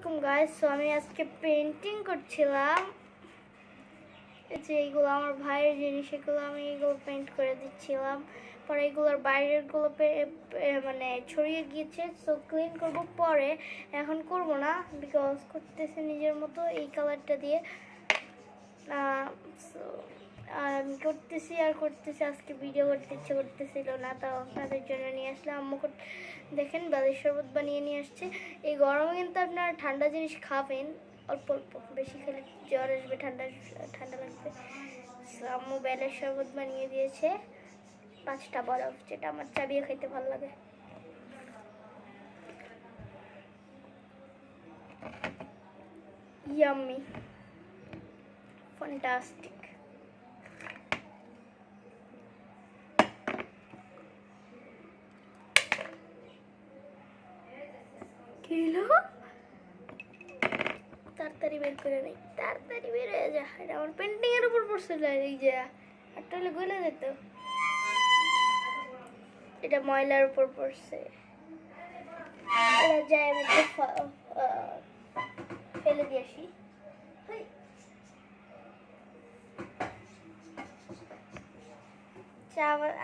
আলাইকুম guys. So আমি আজকে পেন্টিং করছিলাম। এই যে এইগুলো আমার ভাইয়ের জিনিস, এগুলো আমি এগুলো পেন্ট করে দিচ্ছিলাম। পরে এগুলোর বাইরের গুলো মানে ছড়িয়ে গিয়েছে, সো ক্লিন করব পরে। এখন করব না, বিকজ করতেছে নিজের মতো এই কালারটা দিয়ে। সো আমি করতেছি আর করতেছি, আজকে ভিডিও করতে ইচ্ছে করতেছিল না, তাও আপনাদের জন্য নিয়ে আসলাম। আম্মু দেখেন বালির শরবত বানিয়ে নিয়ে আসছে। এই গরমে কিন্তু আপনারা ঠান্ডা জিনিস খাবেন, অল্প অল্প, বেশি খেলে জ্বর আসবে, ঠান্ডা লাগবে। আম্মু বেলের শরবত বানিয়ে দিয়েছে, 5টা বরফ, যেটা আমার চাবিয়ে খেতে ভালো লাগে। Yummy, fantastic. তাড়াতাড়ি বের করে নেই, তাড়াতাড়ি বের হয়ে যা। এটা আমার পেন্টিং এর উপর পড়ছিল, এই যে একটা হলে গলে যেত, এটা ময়লার উপর পড়ছে। যাই আমি ফেলে দিয়ে আসি।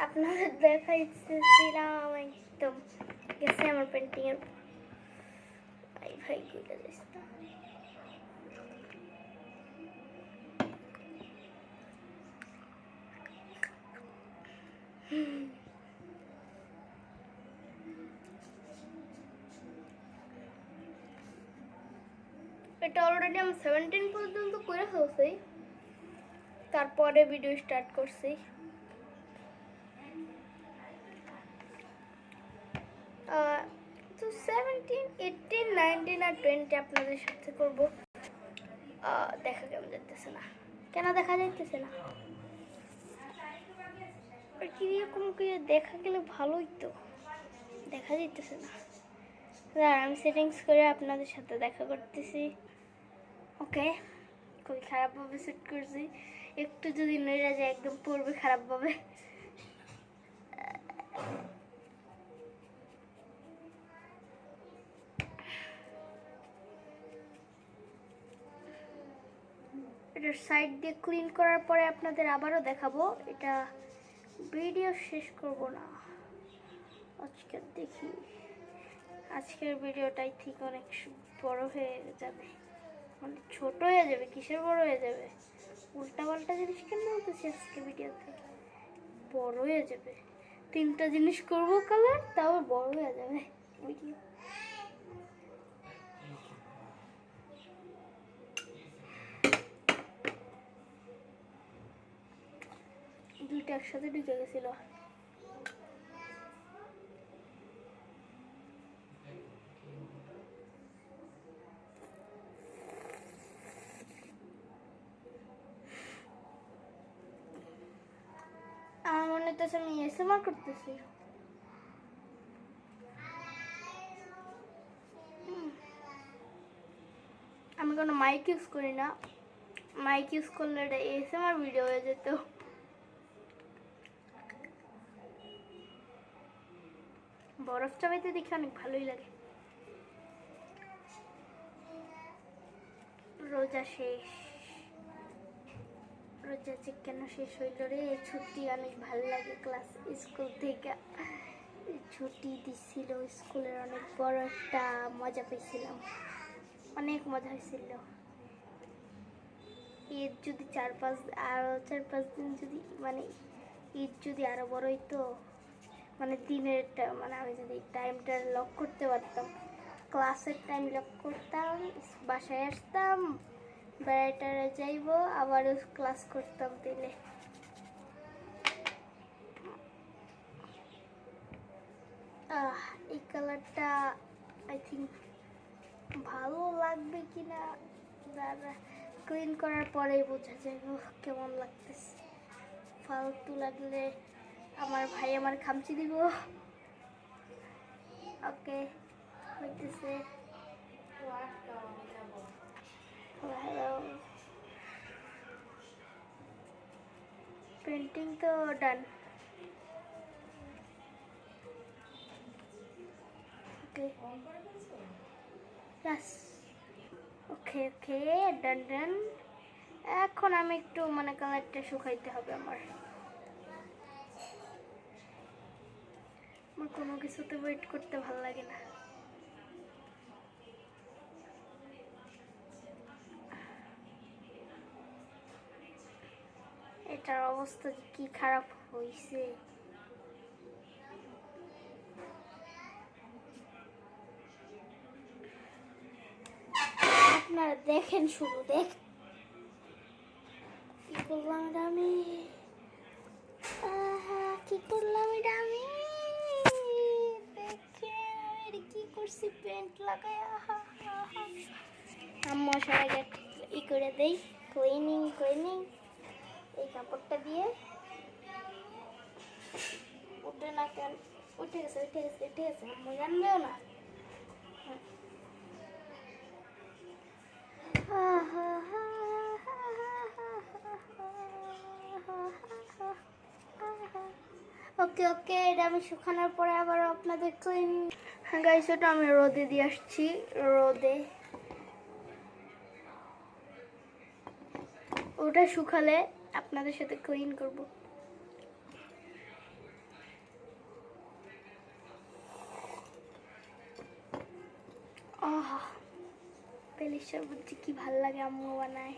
আপনাদের দেখাইছিলাম একদম গেছে আমার পেন্টিং এর। ভাই ভাই গুলো যাস না। এটা অলরেডি আমি 17 পর্যন্ত করে ফেলছি, তারপরে ভিডিও স্টার্ট করছি। তো 17, 18, 19 আর 20 আপনাদের সাথে করবো। দেখা কেমন যাইতেছে না, কেন দেখা যাইতেছে না? কিরকম করে দেখা গেলে ভালোই তো, দেখা যাইতেছে না। আমি সেটিংস করে আপনাদের সাথে দেখা করতেছি। ওকে, খুবই খারাপভাবে সেট করছি, একটু যদি নড়ে যায় একদম পড়বে খারাপভাবে। এটার সাইড দিয়ে ক্লিন করার পরে আপনাদের আবারও দেখাবো। এটা ভিডিও শেষ করব না আজকে, দেখি আজকের ভিডিওটাই ঠিক অনেক বড় হয়ে যাবে, মানে ছোট হয়ে যাবে। কিসের বড় হয়ে যাবে? উল্টা পাল্টা জিনিস কেন বলতেছি? আজকে ভিডিওতে বড় হয়ে যাবে, 3টা জিনিস করবো কালার, তাও বড় হয়ে যাবে ভিডিও। দুইটা একসাথে ঢুকে গেছিল। আমার মনে হচ্ছে আমি এসএমআর করতেছি। আমি কোনো মাইক ইউজ করি না, মাইক ইউজ করলে এটা এসএমআর ভিডিও হয়ে যেত। বরফ চাবাইতে দেখে অনেক ভালোই লাগে। রোজা শেষ, রোজা যে কেন শেষ হইল রে? ছুটি অনেক ভালো লাগে, ক্লাস স্কুল থেকে ছুটি দিছিল, স্কুলের অনেক বড় একটা মজা পেয়েছিলাম, অনেক মজা হয়েছিল। ঈদ যদি 4-5 দিন যদি, মানে ঈদ যদি আরো বড় হইতো, মানে দিনেরটা, মানে আমি যদি টাইমটা লক করতে পারতাম, ক্লাসের টাইম লক করতাম, বাসায় আসতাম, বেড়াইটারে যাইবো, আবারও ক্লাস করতাম। দিলে এই কালারটা আই থিঙ্ক ভালো লাগবে কিনা দাদা ক্লিন করার পরেই বোঝা যাবে কেমন লাগতেছে। ফালতু লাগলে আমার ভাই আমার খামচি দিব। ওকে, হইতেছে। হ্যালো, পেন্টিং তো ডান। ওকে, Yes. ওকে ওকে, ডান ডান। এখন আমি একটু মানে কালারটা শুকাইতে হবে আমার কোনো কিছুতে ওয়েট করতে ভালো লাগে না। এটার অবস্থা কি খারাপ হয়েছে। আপনারা দেখেন, শুধু দেখ কি করলাম এটা আমি, কি করলাম এটা আমি, দেখেন কি করছি পেন্ট লাগায়। আম্মু সবাই ই করে দেই, ক্লিনিং ক্লিনিং এই কাপড়টা দিয়ে। উঠে না কেন, উঠে গেছে উঠে গেছে উঠে গেছে, আম্মু জানবেও না। ওকে ওকে, এটা আমি শুকানোর পরে আবার আপনাদের ক্লিন। হ্যাঁ গাইস, ওটা আমি রোদে দিয়ে আসছি, রোদে। ওটা শুকালে আপনাদের সাথে ক্লিন করব। পেলির শরবত কি ভাল লাগে, আম্মু বানায়।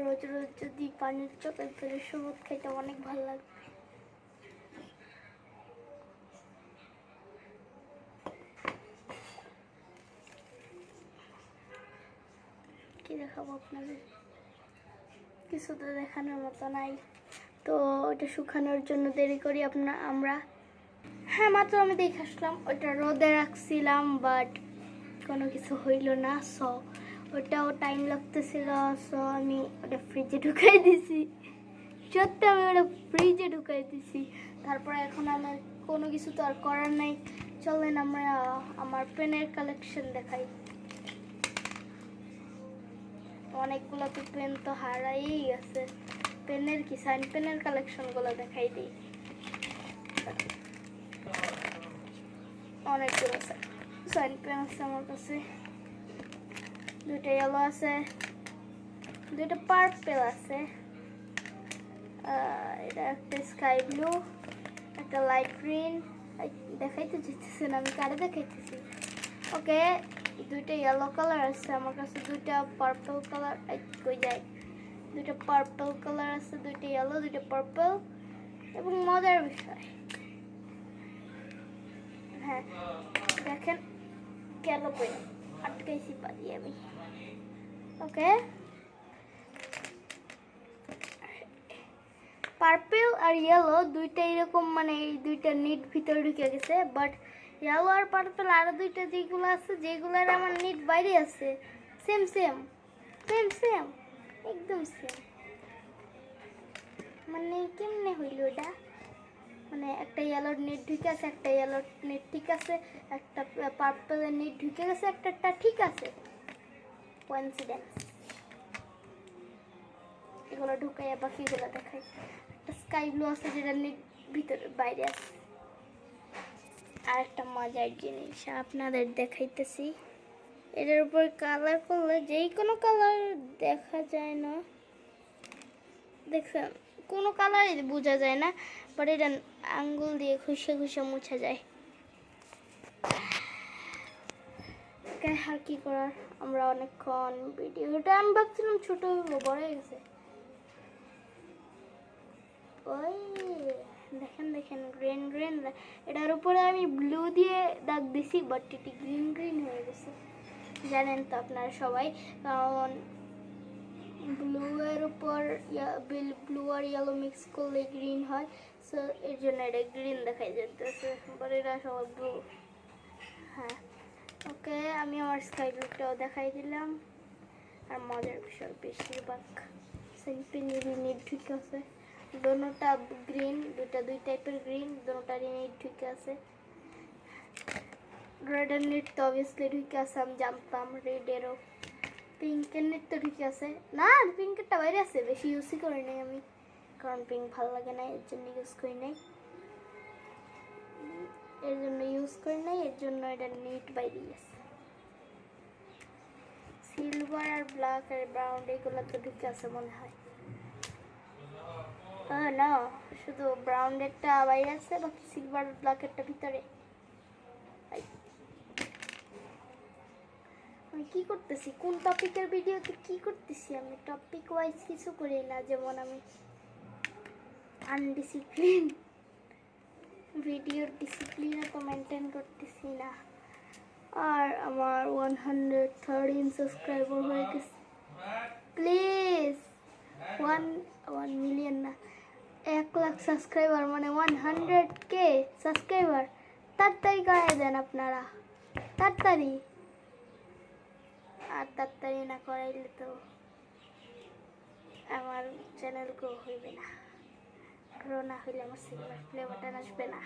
রোজ রোজ যদি পানির চোখে পেলির শরবত খাইতে অনেক ভালো লাগবে। কি দেখাবো আপনাদের, কিছু তো দেখানোর মতো নাই। তো ওটা শুকানোর জন্য দেরি করি আমরা। হ্যাঁ, মাত্র আমি দেখে আসলাম, ওটা রোদে রাখছিলাম, বাট কোনো কিছু হইল না। সো ওটাও টাইম লাগতেছিল, সো আমি ওটা ফ্রিজে ঢুকাই দিছি। সত্যি আমি ওটা ফ্রিজে ঢুকাই দিছি। তারপরে এখন আমার কোনো কিছু তো আর করার নাই। চলেন আমরা আমার পেনের কালেকশন দেখাই। অনেকগুলো তো পেন তো হারাই গেছে। পেনের কি সাইন পেনের কালেকশনগুলো দেখাই দিই। অনেকগুলো সাইন পেন আছে আমার কাছে। দুইটা ইয়েলো আছে, দুইটা পার্পল আছে, এটা একটা স্কাই ব্লু, একটা লাইট গ্রিন। দেখাইতে যেতেছে না, আমি কারে দেখাইতেছি। ওকে, দুইটা ইয়েলো কালার আছে আমার কাছে, দুইটা পার্পল কালার। কই যায়, দুইটা পার্পল কালার আছে, দুইটা ইয়েলো, দুইটা পার্পল। এবং মজার বিষয়, হ্যাঁ দেখেন গেল কই, আটকাইছি পারি আমি। ওকে, পার্পল আর ইয়েলো দুইটা এরকম, মানে এই দুইটা নিট ভিতরে ঢুকে গেছে। বাট ইয়েলো আর পার্পল আরো দুইটা যেগুলো আছে, যেগুলোর আমার নিট বাইরে আছে, সেম সেম সেম সেম, একদম সেম। মানে কেমনে হইল এটা, মানে একটা ইয়েলোর নেট ঢুকে আছে, একটা ইয়েলোর নেট ঠিক আছে, একটা পার্পলের নেট ঢুকে গেছে, একটা ঠিক আছে। কোইন্সিডেন্স। এগুলো ঢুকাই বাকিগুলো দেখাই। একটা স্কাই ব্লু আছে যেটা নেট ভিতরে বাইরে আছে। আর একটা মজার জিনিস আপনাদের দেখাইতেছি, এটার উপর কালার করলে যেই কোনো কালার দেখা যায় না, দেখছেন কোনো কালারই বোঝা যায় না, বাট এটা আঙ্গুল দিয়ে ঘষে ঘষে মুছা যায়। আর কি করার, আমরা অনেকক্ষণ ভিডিওটা, আমি ভাবছিলাম ছোট বড় হয়ে গেছে। ওই দেখেন দেখেন, গ্রিন গ্রিন, এটার উপরে আমি ব্লু দিয়ে দাগ দিছি, বাট এটি গ্রিন গ্রিন হয়ে গেছে। জানেন তো আপনারা সবাই, কারণ ব্লু এর উপর ব্লু আর ইয়েলো মিক্স করলে গ্রিন হয়। সো এর জন্য এটা গ্রিন দেখাই যেতেছে, বাট এটা সবাই ব্লু। হ্যাঁ ওকে, আমি আমার স্কাই ব্লুটাও দেখাই দিলাম। আর মজার বিষয়, বেশিরভাগ সেন্টিনির নিট ঠিক আছে, দোনোটা গ্রিন, দুই টাইপের গ্রিন, দোনোটারই নিট ঠিক আছে। রেডের নিট তো অবভিয়াসলি ঠিক আছে, আমি জানতাম। রেডেরও, পিঙ্কের নেট তো ঠিক আছে না, পিঙ্কেরটা বাইরে আছে, বেশি ইউজই করি নাই আমি, কারণ পিঙ্ক ভালো লাগে না, এর জন্য ইউজ করি নাই, এর জন্য এটা নেট বাইরে আছে। সিলভার আর ব্ল্যাক আর ব্রাউন এগুলো তো ঢুকে আছে মনে হয়। না, শুধু ব্রাউনেরটা বাইরে আছে, বাকি সিলভার ব্ল্যাকেরটা ভিতরে। আমি কি করতেছি, কোন টপিকের ভিডিওতে কি করতেছি? আমি টপিক ওয়াইজ কিছু করি না, যেমন আমি আনডিসিপ্লিন ভিডিওর ডিসিপ্লিনও তো মেনটেন করতেছি না। আর আমার 113 সাবস্ক্রাইবার হয়ে গেছে। প্লিজ 1 মিলিয়ন না, 1 লাখ সাবস্ক্রাইবার, মানে 100K সাবস্ক্রাইবার তাড়াতাড়ি করাই দেন আপনারা, তাড়াতাড়ি। আর তাড়াতাড়ি না করাইলে তো আমার চ্যানেল গ্রো হইবে না। গ্রো না হইলে আমার সিলভার প্লে বাটন আসবে না।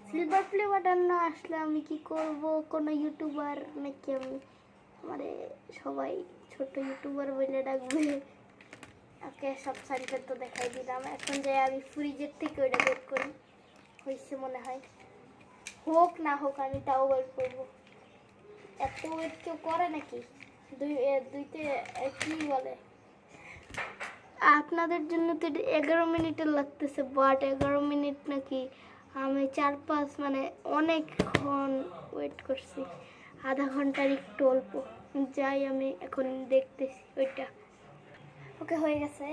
সিলভার প্লে বাটন না আসলে আমি কি করব? কোনো ইউটিউবার নাকি আমি, মানে সবাই ছোট ইউটিউবার বলে ডাকবে। ওকে, সব সাইডে তো দেখাই দিলাম। এখন যে আমি ফ্রিজের থেকে ওইটা বের করি, হয়েছে মনে হয়। হোক না হোক আমি তাও বের করবো। এত ওয়েট কেউ করে নাকি? দুইতে কি বলে, আপনাদের জন্য তো 11 মিনিটের লাগতেছে, বাট 11 মিনিট নাকি আমি 4-5 মানে অনেকক্ষণ ওয়েট করছি, আধা ঘন্টার একটু অল্প। যাই আমি এখন দেখতেছি ওইটা। ওকে, হয়ে গেছে,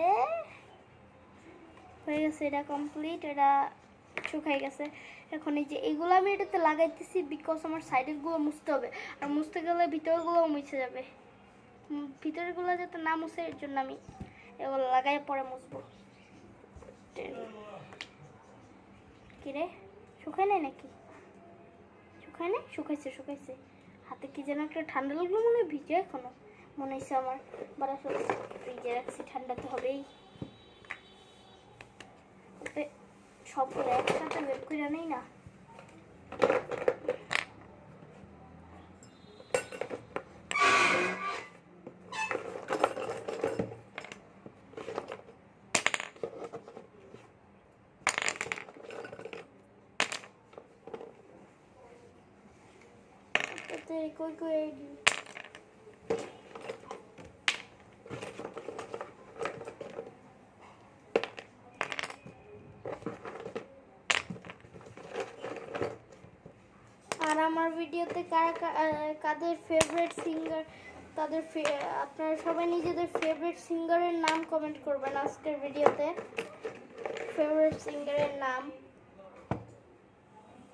এটা কমপ্লিট, এটা শুকাই গেছে। এখন এই যে এগুলো আমি এটাতে লাগাইতেছি বিকজ আমার সাইডের গুলো মুছতে হবে, আর মুছতে গেলে ভিতরগুলো মুছে যাবে। ভিতরগুলো যাতে না মুছে এর জন্য আমি এগুলো লাগাই পরে মুছবো। কিরে, শুকায় নাই নাকি? শুকায় নাই? শুকাইছে। হাতে কি যেন একটা ঠান্ডা লাগলো, মনে হয় ভিজে এখনো মনে হয়েছে আমার। বাড়া ফ্রিজে রাখছি, ঠান্ডা তো হবেই। সবগুলো একসাথে বের করে নেই না। কই আর আমার ভিডিওতে কাদের ফেভারিট সিঙ্গার, আপনারা সবাই নিজেদের ফেভারিট সিঙ্গারের নাম কমেন্ট করবেন আজকের ভিডিওতে। ফেভারিট সিঙ্গারের নাম,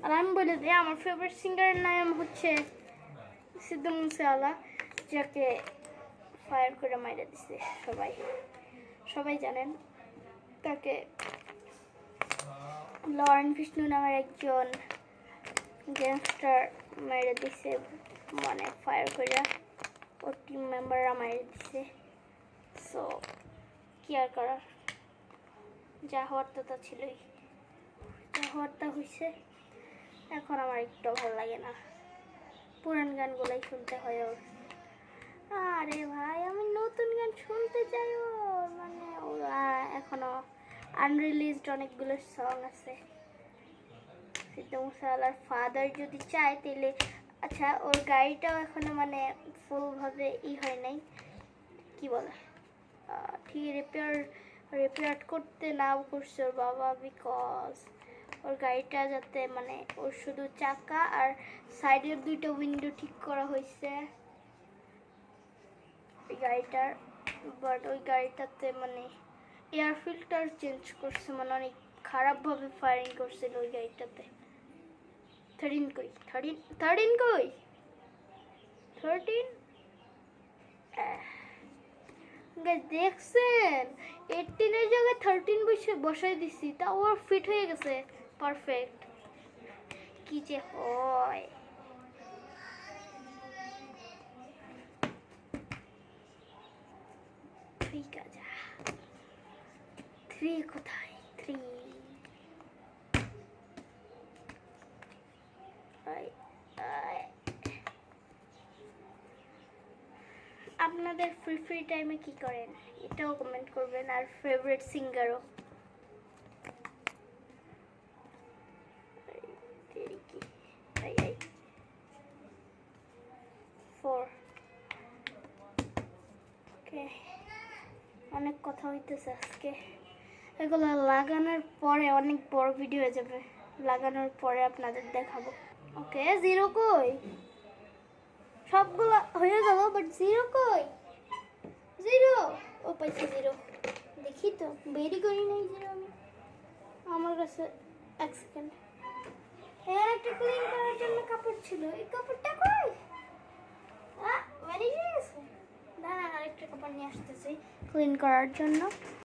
আর আমি বলে দিই আমার ফেভারিট সিঙ্গারের নাম হচ্ছে সিদ্ধু মুসেওয়ালা, যাকে ফায়ার করে মাইরে দিছে সবাই জানেন তাকে। লরেন বিষ্ণু নামের একজন গ্যাংস্টার মেরে দিছে, মানে ফায়ার করে, ওর টিম মেম্বাররা মেরে দিছে। সো কি আর করার, যা হওয়ার তো তা ছিলই, যা হওয়ার তা হয়েছে। এখন আমার একটু ভালো লাগে না, পুরান গানগুলাই শুনতে হয় ওর। আরে ভাই, আমি নতুন গান শুনতে চাই ওর, মানে ওর এখনো আনরিলিজড অনেকগুলো সং আছে। সিদ্ধু মুসেওয়ালার ফাদার যদি চায় তাহলে, আচ্ছা ওর গাড়িটাও এখনো মানে ফুলভাবে হয় নাই, কি বলে, ঠিক রিপেয়ার করতে নাও করছে ওর বাবা, বিকজ ওর গাড়িটা যাতে মানে ওর শুধু চাকা আর সাইডের 2টা উইন্ডো ঠিক করা হয়েছে ওই গাড়িটার, বাট ওই গাড়িটাতে মানে এয়ার ফিল্টার চেঞ্জ করছে, মানে অনেক খারাপভাবে ফায়ারিং করছিল ওই গাড়িটাতে। 13 কই? দেখছেন 18 এর জায়গায় 13 বসাই দিছি, তা ওর ফিট হয়ে গেছে পারফেক্ট। কি যে হয়, ঠিক আছে। 3 কোথায়? 3 আপনাদের ফ্রি টাইমে কি করেন এটাও কমেন্ট করবেন, আর ফেভারিট সিঙ্গারও। অনেক কথা হইতেছে আজকে। এগুলো লাগানোর পরে অনেক বড় ভিডিও হয়ে যাবে, লাগানোর পরে আপনাদের দেখাবো। ওকে, জিরো কই? সবগুলো হয়ে গেল, বাট জিরো কই? জিরো, ও পাইছি জিরো। দেখি তো, বেরি করি নাই জিরো আমি। আমার কাছে 1 সেকেন্ড। এর একটা ক্লিন করার জন্য কাপড় ছিল, এই কাপড়টা কই? বেরিয়ে গেছে। দাঁড়ান, আরেকটা কাপড় নিয়ে আসতেছি ক্লিন করার জন্য।